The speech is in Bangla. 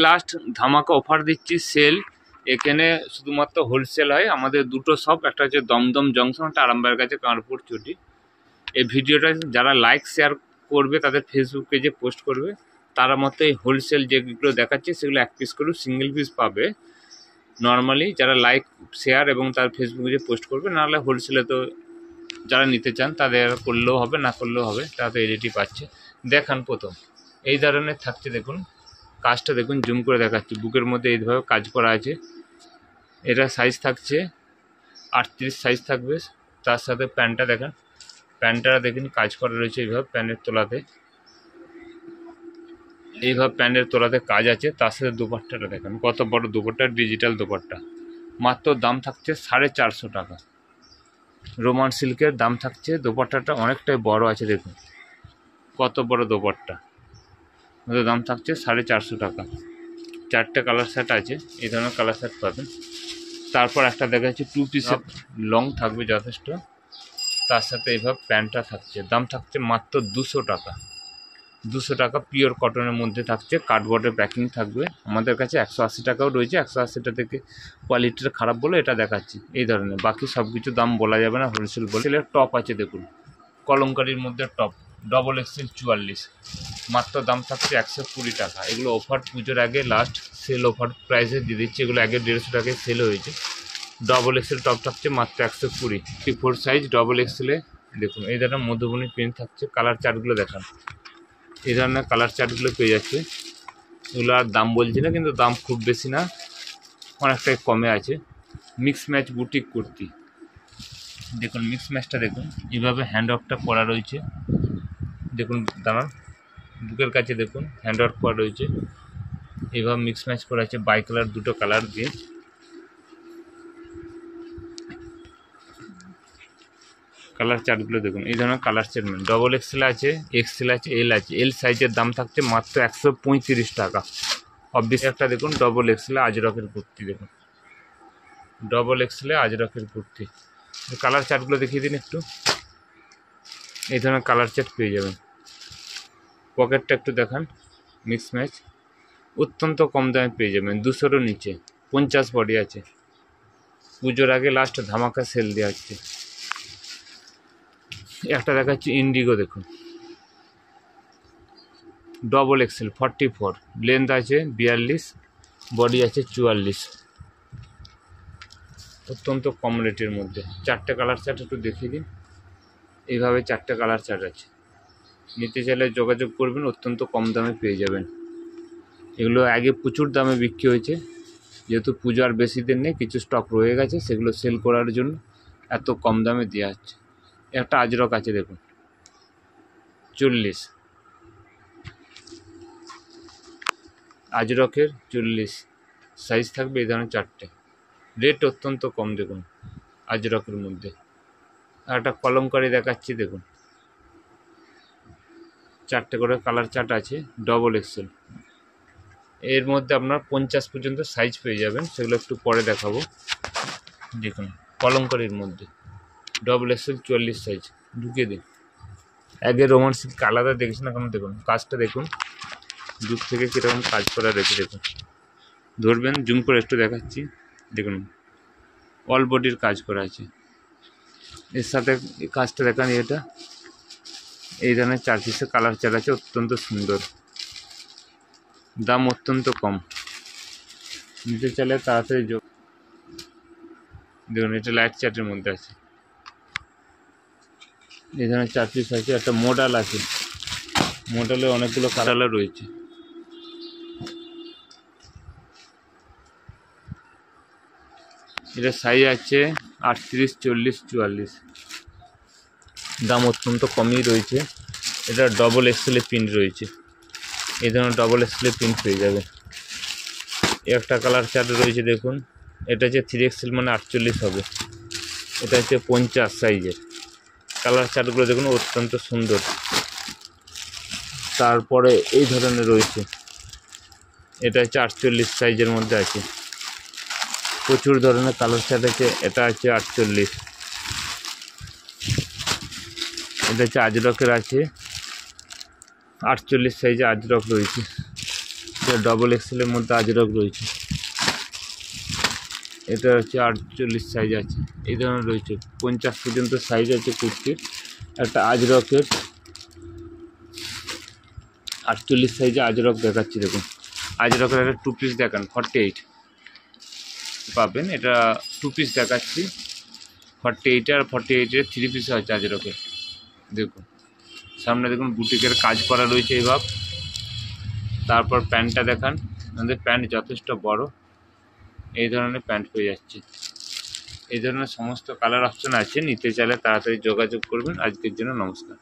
লাস্ট ধামাকা অফার দিচ্ছি, সেল। এখানে শুধুমাত্র হোলসেল হয়। আমাদের দুটো শপ, একটা হচ্ছে দমদম জংশন, একটা আরামবাগের কাছে কানপুর চটি। এই ভিডিওটা যারা লাইক শেয়ার করবে, তাদের ফেসবুক পেজে পোস্ট করবে, তারা মতো এই হোলসেল যেগুলো দেখাচ্ছে সেগুলো 1 পিস করে সিঙ্গেল পিস পাবে। নর্মালি যারা লাইক শেয়ার এবং তার ফেসবুক পেজে পোস্ট করবে, নাহলে হোলসেলে তো যারা নিতে চান তাদের করলেও হবে, না করলেও হবে, তারা তো এই রেটই পাচ্ছে। দেখান প্রথম এই ধরনের থাকছে, দেখুন কাজটা দেখুন, জুম করে দেখাচ্ছি। বুকের মধ্যে এইভাবে কাজ করা আছে। এটা সাইজ থাকছে 38 সাইজ থাকবে। তার সাথে প্যান্টটা দেখেন, প্যান্টটা দেখুন কাজ করা রয়েছে এইভাবে প্যান্টের তলাতে, এইভাবে প্যান্টের তলাতে কাজ আছে। তার সাথে দুপাট্টাটা দেখেন কত বড় দুপাট্টা, ডিজিটাল দুপাট্টা। মাত্র দাম থাকছে 450 টাকা। রোমান সিল্কের দাম থাকছে। দুপাট্টাটা অনেকটাই বড় আছে, দেখুন কত বড় দুপাট্টা। দাম থাকছে 450 টাকা। 4টে কালার সেট আছে, এই ধরনের কালার সেট পাবেন। তারপর একটা দেখা যাচ্ছে 2 পিসের লং থাকবে যথেষ্ট। তার সাথে এইভাবে প্যান্টটা থাকছে, দাম থাকছে মাত্র 200 টাকা। 200 টাকা পিওর কটনের মধ্যে থাকছে, কার্ডবোর্ডের প্যাকিং থাকবে। আমাদের কাছে 180 টাকাও রয়েছে, 180টা থেকে কোয়ালিটিটা খারাপ বলে এটা দেখাচ্ছি। এই ধরনের বাকি সব কিছু দাম বলা যাবে না হোলসেল বলে। টপ আছে দেখুন, কলমকারির মধ্যে টপ, ডবল এক্সেল 44, মাত্র দাম থাকছে 120 টাকা। এগুলো অফার, পুজোর আগে লাস্ট সেল অফার প্রাইসে দিয়ে দিচ্ছে। এগুলো আগে 150 টাকায় সেল হয়েছে। ডবল এক্সেল টপ থাকছে মাত্র 120। 4 সাইজ ডবল এক্সেলে দেখুন এই ধরনের মধুবনী প্রিন্ট থাকছে। কালার চার্টগুলো দেখান, এই ধরনের কালার চার্টগুলো পেয়ে যাচ্ছে। এগুলো আর দাম বলছি না, কিন্তু দাম খুব বেশি না, অনেকটাই কমে আছে। মিক্স ম্যাচ বুটিক কুর্তি দেখুন, মিক্স ম্যাচটা দেখুন, এইভাবে হ্যান্ড ওয়ার্কটা করা রয়েছে। দেখুন দাঁড়ান, বুকের কাছে দেখুন হ্যান্ড ওয়ার্ক করা রয়েছে। এইভাবে মিক্স ম্যাচ করা আছে বাই কালার, দুটো কালার দিয়ে। কালার চার্টগুলো দেখুন, এই ধরনের কালার চার্ট ডবল এক্সেল আছে, এক্সেল আছে, এল আছে। এল সাইজের দাম থাকছে মাত্র 135 টাকা। অবভিয়াস একটা দেখুন ডবল এক্সেলে আজরকের কুর্তি, দেখুন ডবল এক্সেলে আজরকের কুর্তি। কালার চার্টগুলো দেখিয়ে দিন একটু। এই ধরনের কালার চার্ট পেয়ে যাবেন। পকেটটা একটু দেখান, মিক্স ম্যাচ, অত্যন্ত কম দামে পেয়ে যাবেন। 200-এর নিচে 50 বডি আছে। পুজোর আগে লাস্ট ধামাকা সেল দেওয়া হচ্ছে। একটা দেখাচ্ছি ইন্ডিগো, দেখুন ডবল এক্সেল 44, লেন্থ আছে 42, বডি আছে 44, অত্যন্ত কম রেটের মধ্যে। 4টে কালার চার্ট একটু দেখিয়ে দিন। এইভাবে 4টে কালার চার্ট আছে। নিতে চাইলে যোগাযোগ করবেন, অত্যন্ত কম দামে পেয়ে যাবেন। এগুলো আগে প্রচুর দামে বিক্রি হয়েছে, যেহেতু পুজো আর বেশি দিন নেই, কিছু স্টক রয়ে গেছে, সেগুলো সেল করার জন্য এত কম দামে দেওয়া হচ্ছে। একটা আজরক আছে দেখুন 40, আজরকের 40 সাইজ থাকবে। এই ধরনের 4টে, রেট অত্যন্ত কম দেখুন আজরকের মধ্যে। আর একটা কলমকারি দেখাচ্ছি দেখুন, 4টে করে কালার চার্ট আছে, ডবল এক্সেল। এর মধ্যে আপনার 50 পর্যন্ত সাইজ পেয়ে যাবেন, সেগুলো একটু পরে দেখাবো। দেখুন কলমকারির মধ্যে ডবল এক্সেল 44 সাইজ। ঢুকিয়ে দিন। আগে রোমান সিল্ক আলাদা দেখেছি না, কেমন দেখুন কাজটা দেখুন, দূর থেকে কীরকম কাজ করা রয়েছে দেখুন। ধরবেন, জুম করে একটু দেখাচ্ছি, দেখুন অল বডির কাজ করা আছে। এর সাথে কাজটা দেখান, এটা এই ধরনের 4 পিসের কালার চার্ট আছে, অত্যন্ত সুন্দর, দাম অত্যন্ত কম। নিতে চাইলে তাড়াতাড়ি দেখুন, এটা লাইট চার্টের মধ্যে আছে। এই ধরনের 4 পিস আছে। একটা মডেল আছে, মডেলে অনেকগুলো কালার রয়েছে। এটা সাইজ আছে 38, 40, 44, দাম অত্যন্ত কমই রয়েছে। এটা ডবল এক্সেলে প্রিন্ট রয়েছে, এই ধরনের ডবল এক্সেলে প্রিন্ট পেয়ে যাবে। একটা কালার চার্ট রয়েছে দেখুন, এটা হচ্ছে 3 এক্সেল মানে 48 হবে। এটা হচ্ছে 50 সাইজের। কালার চার্টগুলো দেখুন অত্যন্ত সুন্দর। তারপরে এই ধরনের রয়েছে, এটা হচ্ছে 48 সাইজের মধ্যে আছে। প্রচুর ধরনের কালার চার্ট আছে। এটা হচ্ছে 48, এটা হচ্ছে আজরকের আছে, 48 সাইজে আজরক রয়েছে। ডবল এক্সেলের মধ্যে আজরক রয়েছে, এটা হচ্ছে 48 সাইজ আছে। এই ধরনের রয়েছে 50 পর্যন্ত সাইজ আছে কুর্তির। একটা আজরকের 48 সাইজে আজরক দেখাচ্ছি, দেখুন আজরকের একটা 2 পিস দেখান 48 পাবেন। এটা 2 পিস দেখাচ্ছি 48 আর 48-এর 3 পিস আছে আজরকের। দেখুন সামনে দেখুন বুটিকের কাজ করা রয়েছে এইভাবে। তারপর প্যান্টটা দেখান, আমাদের প্যান্ট যথেষ্ট বড়, এই ধরনের প্যান্ট পেয়ে যাচ্ছে। এই ধরনের সমস্ত কালার অপশন আছে, নিতে চাইলে তাড়াতাড়ি যোগাযোগ করবেন। আজকের জন্য নমস্কার।